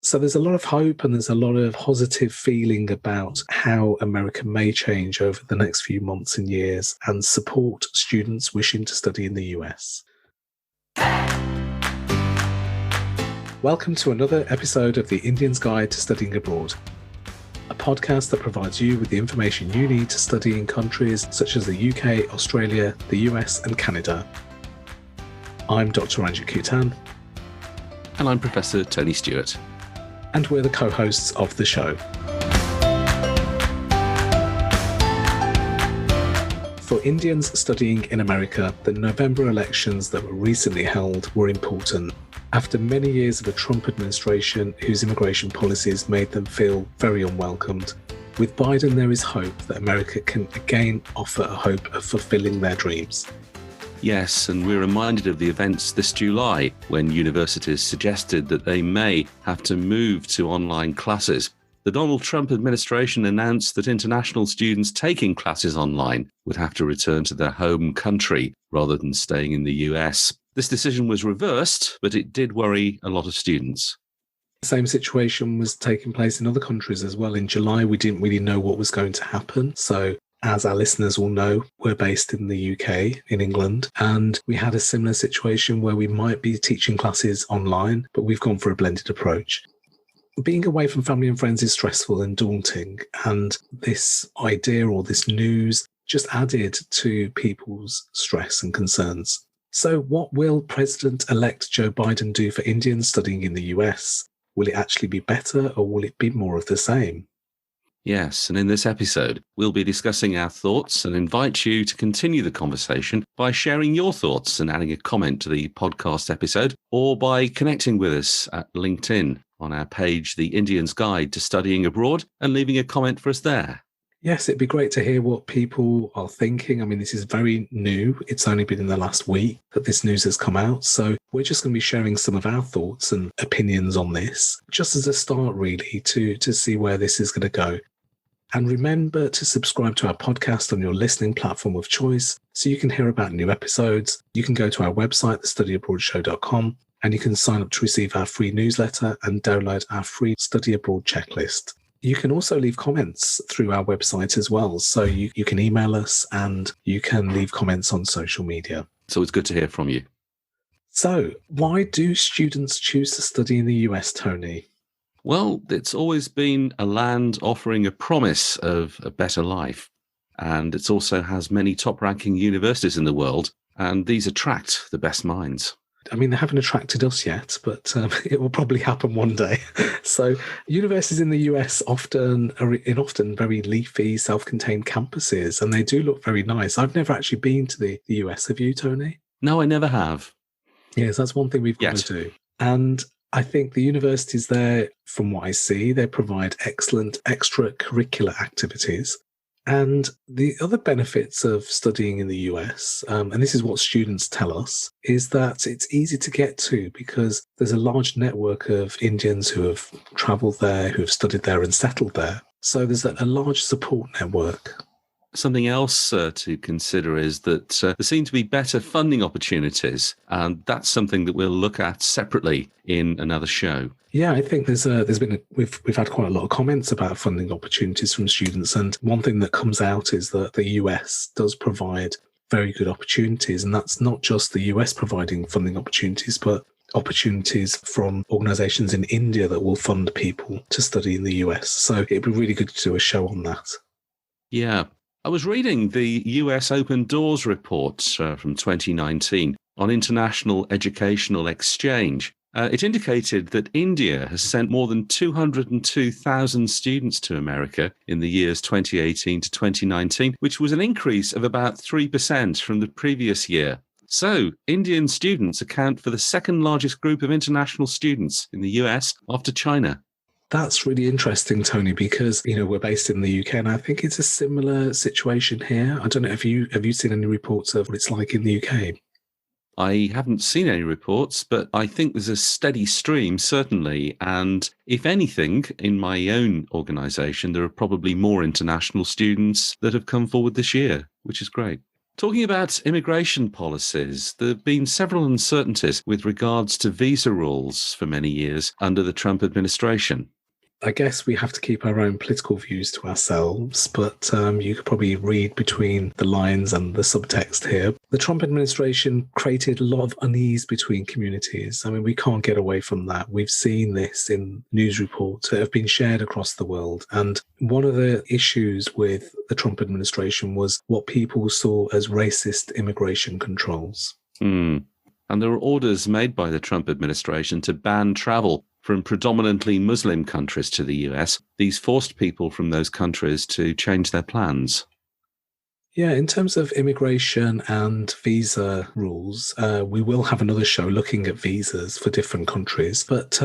So there's a lot of hope and there's a lot of positive feeling about how America may change over the next few months and years and support students wishing to study in the US. Welcome to another episode of the Indian's Guide to Studying Abroad, a podcast that provides you with the information you need to study in countries such as the UK, Australia, the US and Canada. I'm Dr. Ranjit 𝗗𝗡𝗪𝗡𝗏. And I'm Professor Tony Stewart. And we're the co-hosts of the show. For Indians studying in America, the November elections that were recently held were important. After many years of a Trump administration whose immigration policies made them feel very unwelcomed, with Biden there is hope that America can again offer a hope of fulfilling their dreams. Yes, and we're reminded of the events this July when universities suggested that they may have to move to online classes. The Donald Trump administration announced that international students taking classes online would have to return to their home country rather than staying in the US. This decision was reversed, but it did worry a lot of students. The same situation was taking place in other countries as well. In July, we didn't really know what was going to happen. So as our listeners will know, we're based in the UK, in England, and we had a similar situation where we might be teaching classes online, but we've gone for a blended approach. Being away from family and friends is stressful and daunting, and this idea or this news just added to people's stress and concerns. So what will President-elect Joe Biden do for Indians studying in the US? Will it actually be better or will it be more of the same? Yes, and in this episode, we'll be discussing our thoughts and invite you to continue the conversation by sharing your thoughts and adding a comment to the podcast episode, or by connecting with us at LinkedIn on our page, The Indian's Guide to Studying Abroad, and leaving a comment for us there. Yes, it'd be great to hear what people are thinking. I mean, this is very new. It's only been in the last week that this news has come out. So we're just going to be sharing some of our thoughts and opinions on this, just as a start, really, to see where this is going to go. And remember to subscribe to our podcast on your listening platform of choice so you can hear about new episodes. You can go to our website, thestudyabroadshow.com, and you can sign up to receive our free newsletter and download our free study abroad checklist. You can also leave comments through our website as well. So you can email us and you can leave comments on social media. So it's good to hear from you. So why do students choose to study in the US, Tony? Well, it's always been a land offering a promise of a better life. And it also has many top-ranking universities in the world, and these attract the best minds. I mean, they haven't attracted us yet, but it will probably happen one day. So universities in the US often are in very leafy, self-contained campuses, and they do look very nice. I've never actually been to the US. Have you, Tony? No, I never have. Yes, that's one thing we've got to do. And I think the universities there, from what I see, they provide excellent extracurricular activities. And the other benefits of studying in the US, and this is what students tell us, is that it's easy to get to because there's a large network of Indians who have travelled there, who have studied there and settled there. So there's a large support network. Something else to consider is that there seem to be better funding opportunities, and that's something that we'll look at separately in another show. Yeah, I think we've had quite a lot of comments about funding opportunities from students, and one thing that comes out is that the US does provide very good opportunities, and that's not just the US providing funding opportunities, but opportunities from organisations in India that will fund people to study in the US. So it'd be really good to do a show on that. Yeah. I was reading the US Open Doors report from 2019 on international educational exchange. It indicated that India has sent more than 202,000 students to America in the years 2018 to 2019, which was an increase of about 3% from the previous year. So, Indian students account for the second largest group of international students in the US after China. That's really interesting, Tony, because, we're based in the UK and I think it's a similar situation here. I don't know, have you seen any reports of what it's like in the UK? I haven't seen any reports, but I think there's a steady stream, certainly. And if anything, in my own organisation, there are probably more international students that have come forward this year, which is great. Talking about immigration policies, there have been several uncertainties with regards to visa rules for many years under the Trump administration. I guess we have to keep our own political views to ourselves, but you could probably read between the lines and the subtext here. The Trump administration created a lot of unease between communities. I mean, we can't get away from that. We've seen this in news reports that have been shared across the world. And one of the issues with the Trump administration was what people saw as racist immigration controls. And there were orders made by the Trump administration to ban travel from predominantly Muslim countries to the US. These forced people from those countries to change their plans. Yeah, in terms of immigration and visa rules, we will have another show looking at visas for different countries. But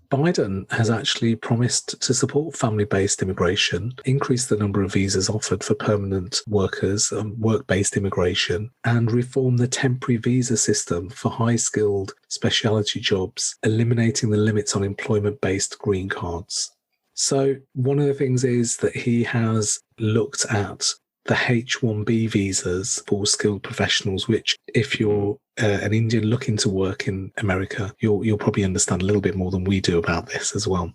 Biden has actually promised to support family-based immigration, increase the number of visas offered for permanent workers, work-based immigration, and reform the temporary visa system for high-skilled specialty jobs, eliminating the limits on employment-based green cards. So one of the things is that he has looked at the H-1B visas for skilled professionals, which if you're an Indian looking to work in America, you'll probably understand a little bit more than we do about this as well. Of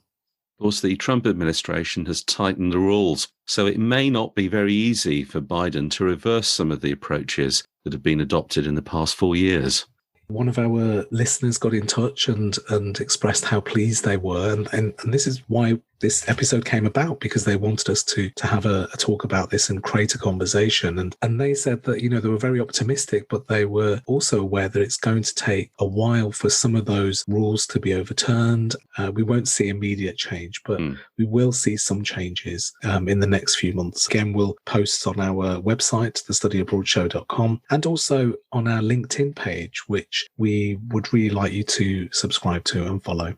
course, the Trump administration has tightened the rules, so it may not be very easy for Biden to reverse some of the approaches that have been adopted in the past 4 years. One of our listeners got in touch and expressed how pleased they were. And this is why this episode came about, because they wanted us to have a talk about this and create a conversation. And they said that, they were very optimistic, but they were also aware that it's going to take a while for some of those rules to be overturned. We won't see immediate change, but we will see some changes in the next few months. Again, we'll post on our website, thestudyabroadshow.com, and also on our LinkedIn page, which we would really like you to subscribe to and follow.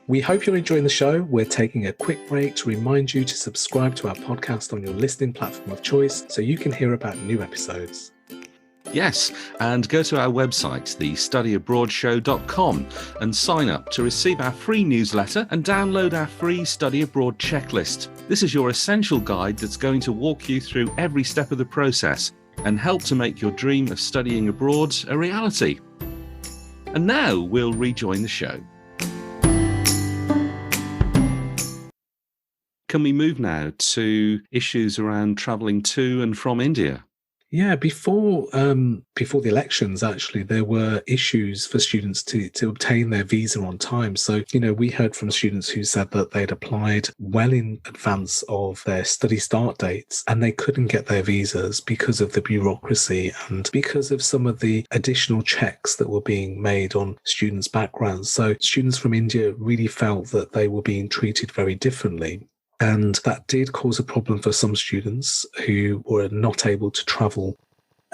We hope you're enjoying the show. We're taking a quick break to remind you to subscribe to our podcast on your listening platform of choice so you can hear about new episodes. Yes, and go to our website, thestudyabroadshow.com, and sign up to receive our free newsletter and download our free Study Abroad checklist. This is your essential guide that's going to walk you through every step of the process and help to make your dream of studying abroad a reality. And now we'll rejoin the show. Can we move now to issues around travelling to and from India? Yeah, before the elections, actually, there were issues for students to obtain their visa on time. So, we heard from students who said that they'd applied well in advance of their study start dates and they couldn't get their visas because of the bureaucracy and because of some of the additional checks that were being made on students' backgrounds. So students from India really felt that they were being treated very differently. And that did cause a problem for some students who were not able to travel.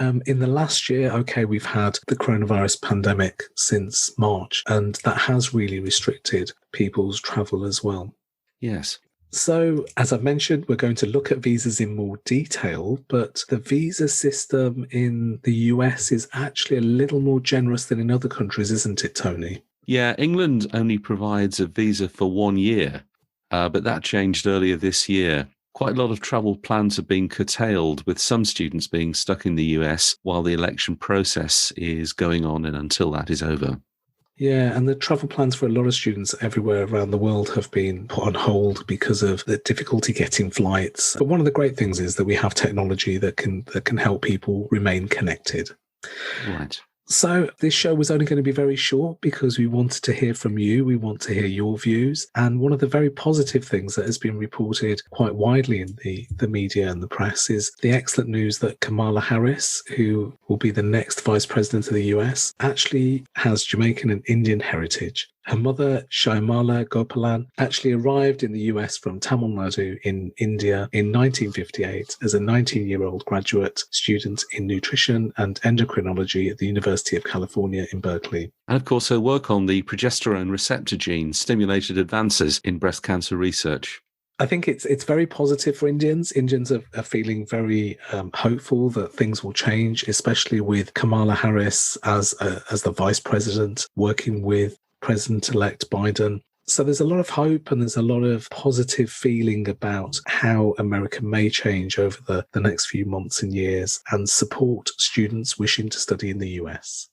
In the last year, we've had the coronavirus pandemic since March, and that has really restricted people's travel as well. Yes. So, as I've mentioned, we're going to look at visas in more detail, but the visa system in the US is actually a little more generous than in other countries, isn't it, Tony? Yeah, England only provides a visa for 1 year. But that changed earlier this year. Quite a lot of travel plans have been curtailed, with some students being stuck in the US while the election process is going on and until that is over. Yeah, and the travel plans for a lot of students everywhere around the world have been put on hold because of the difficulty getting flights. But one of the great things is that we have technology that can help people remain connected. Right. So this show was only going to be very short because we wanted to hear from you. We want to hear your views. And one of the very positive things that has been reported quite widely in the media and the press is the excellent news that Kamala Harris, who will be the next Vice President of the US, actually has Jamaican and Indian heritage. Her mother, 𝗗𝗎𝗪𝗓𝗓, actually arrived in the US from Tamil Nadu in India in 1958 as a 19-year-old graduate student in nutrition and endocrinology at the University of California in Berkeley. And of course, her work on the progesterone receptor gene stimulated advances in breast cancer research. I think it's very positive for Indians. Indians are feeling very hopeful that things will change, especially with Kamala Harris as the vice president, working with President-elect Biden. So there's a lot of hope and there's a lot of positive feeling about how America may change over the next few months and years and support students wishing to study in the US.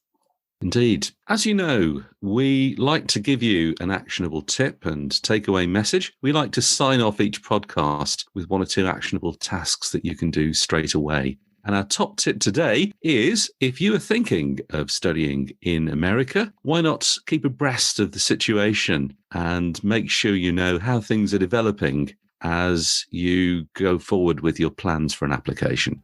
Indeed. As you know, we like to give you an actionable tip and takeaway message. We like to sign off each podcast with one or two actionable tasks that you can do straight away. And our top tip today is, if you are thinking of studying in America, why not keep abreast of the situation and make sure you know how things are developing as you go forward with your plans for an application.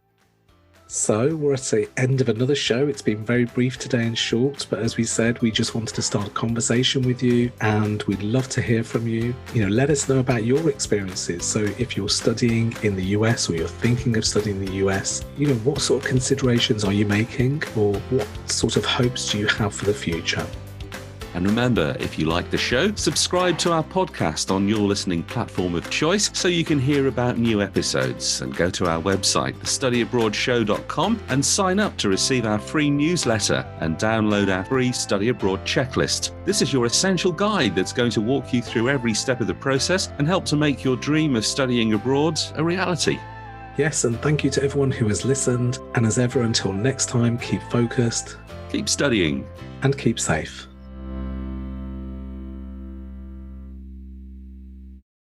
So we're at the end of another show. It's been very brief today and short, but as we said, we just wanted to start a conversation with you and we'd love to hear from you. Let us know about your experiences. So if you're studying in the US or you're thinking of studying in the US, what sort of considerations are you making or what sort of hopes do you have for the future? And remember, if you like the show, subscribe to our podcast on your listening platform of choice so you can hear about new episodes, and go to our website, thestudyabroadshow.com, and sign up to receive our free newsletter and download our free study abroad checklist. This is your essential guide that's going to walk you through every step of the process and help to make your dream of studying abroad a reality. Yes, and thank you to everyone who has listened. And as ever, until next time, keep focused, keep studying, and keep safe.